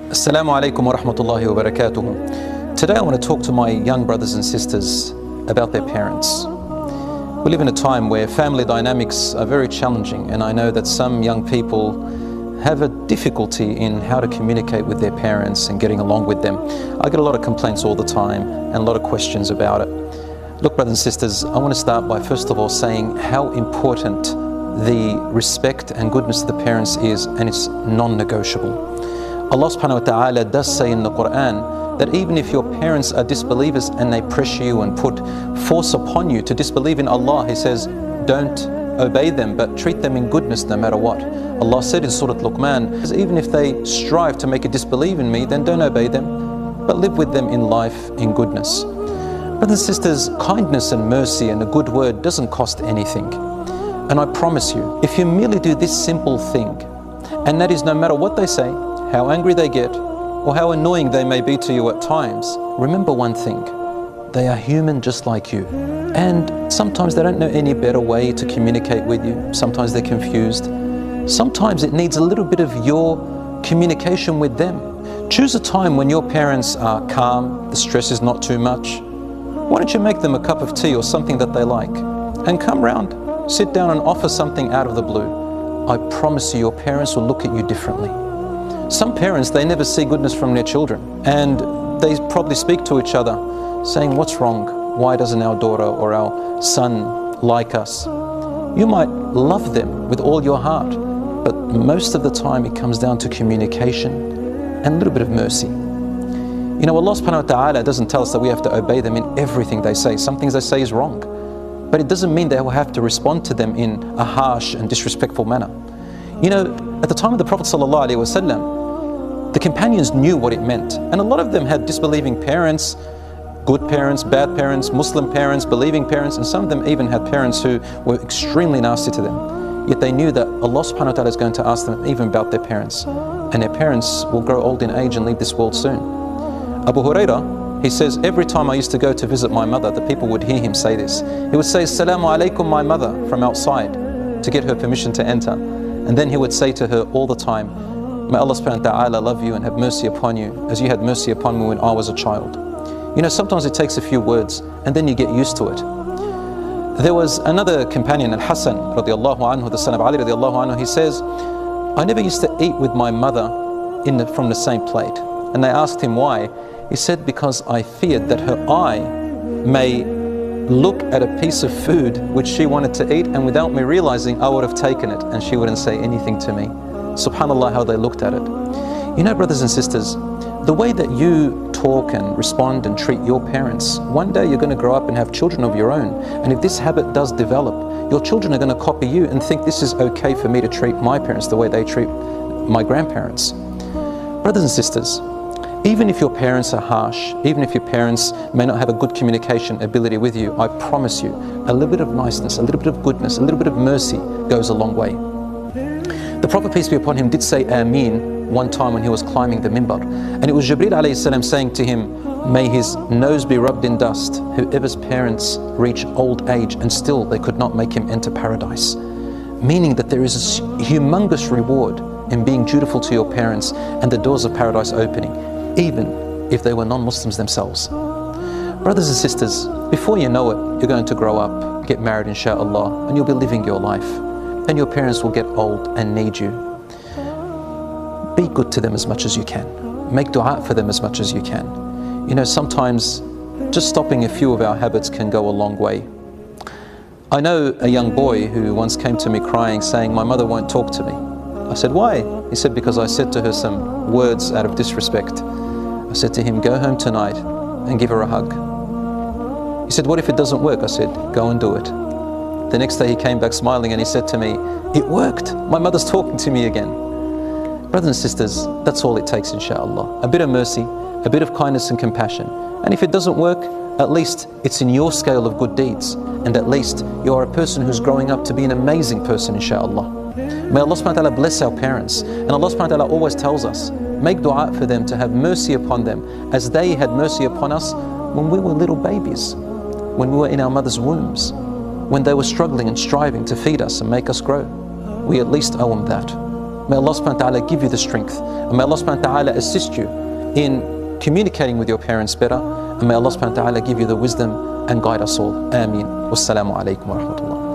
Assalamu alaikum wa rahmatullahi wa barakatuh. Today I want to talk to my young brothers and sisters about their parents. We live in a time where family dynamics are very challenging, and I know that some young people have a difficulty in how to communicate with their parents and getting along with them. I get a lot of complaints all the time and a lot of questions about it. Look, brothers and sisters, I want to start by first of all saying how important the respect and goodness of the parents is, and it's non-negotiable. Allah subhanahu wa ta'ala does say in the Quran that even if your parents are disbelievers and they pressure you and put force upon you to disbelieve in Allah, He says, don't obey them, but treat them in goodness no matter what. Allah said in Surah Luqman, even if they strive to make you disbelieve in me, then don't obey them, but live with them in life in goodness. Brothers and sisters, kindness and mercy and a good word doesn't cost anything. And I promise you, if you merely do this simple thing, and that is no matter what they say, how angry they get, or how annoying they may be to you at times, remember one thing: they are human just like you. And sometimes they don't know any better way to communicate with you. Sometimes they're confused. Sometimes it needs a little bit of your communication with them. Choose a time when your parents are calm, the stress is not too much. Why don't you make them a cup of tea or something that they like, and come round, sit down and offer something out of the blue. I promise you, your parents will look at you differently. Some parents, they never see goodness from their children, and they probably speak to each other saying, what's wrong? Why doesn't our daughter or our son like us? You might love them with all your heart, but most of the time it comes down to communication and a little bit of mercy. You know, Allah subhanahu wa ta'ala doesn't tell us that we have to obey them in everything they say. Some things they say is wrong, but it doesn't mean that we'll have to respond to them in a harsh and disrespectful manner. You know, at the time of the Prophet ﷺ, the companions knew what it meant, and a lot of them had disbelieving parents, good parents, bad parents, Muslim parents, believing parents, and some of them even had parents who were extremely nasty to them. Yet they knew that Allah subhanahu wa ta'ala is going to ask them even about their parents, and their parents will grow old in age and leave this world soon. Abu Hurairah, he says, every time I used to go to visit my mother, the people would hear him say this. He would say, Assalamu alaikum, my mother, from outside, to get her permission to enter. And then he would say to her all the time, may Allah subhanahu wa ta'ala love you and have mercy upon you as you had mercy upon me when I was a child. You know, sometimes it takes a few words and then you get used to it. There was another companion, Al-Hasan radiallahu anhu, the son of Ali radiallahu anhu, he says, I never used to eat with my mother from the same plate. And they asked him why. He said, because I feared that her eye may look at a piece of food which she wanted to eat, and without me realizing, I would have taken it and she wouldn't say anything to me. Subhanallah, how they looked at it. You know, brothers and sisters, the way that you talk and respond and treat your parents, one day you're going to grow up and have children of your own. And if this habit does develop, your children are going to copy you and think this is okay for me to treat my parents the way they treat my grandparents. Brothers and sisters, even if your parents are harsh, even if your parents may not have a good communication ability with you, I promise you, a little bit of niceness, a little bit of goodness, a little bit of mercy goes a long way. The Prophet, peace be upon him, did say Ameen one time when he was climbing the minbar. And it was Jibreel alayhi salam saying to him, may his nose be rubbed in dust, whoever's parents reach old age and still they could not make him enter paradise. Meaning that there is a humongous reward in being dutiful to your parents and the doors of paradise opening, even if they were non-Muslims themselves. Brothers and sisters, before you know it, you're going to grow up, get married inshaAllah, and you'll be living your life. And your parents will get old and need you. Be good to them as much as you can. Make dua for them as much as you can. You know, sometimes just stopping a few of our habits can go a long way. I know a young boy who once came to me crying, saying, my mother won't talk to me. I said, why? He said, because I said to her some words out of disrespect. I said to him, go home tonight and give her a hug. He said, what if it doesn't work? I said, go and do it. The next day he came back smiling and he said to me, it worked. My mother's talking to me again. Brothers and sisters, that's all it takes, inshaAllah. A bit of mercy, a bit of kindness and compassion. And if it doesn't work, at least it's in your scale of good deeds. And at least you are a person who's growing up to be an amazing person, inshaAllah. May Allah subhanahu wa ta'ala bless our parents. And Allah subhanahu wa ta'ala always tells us, make dua for them to have mercy upon them as they had mercy upon us when we were little babies, when we were in our mother's wombs, when they were struggling and striving to feed us and make us grow. We at least owe them that. May Allah subhanahu wa ta'ala give you the strength. And may Allah subhanahu wa ta'ala assist you in communicating with your parents better. And may Allah subhanahu wa ta'ala give you the wisdom and guide us all. Ameen. Wassalamu alaikum wa rahmatullah.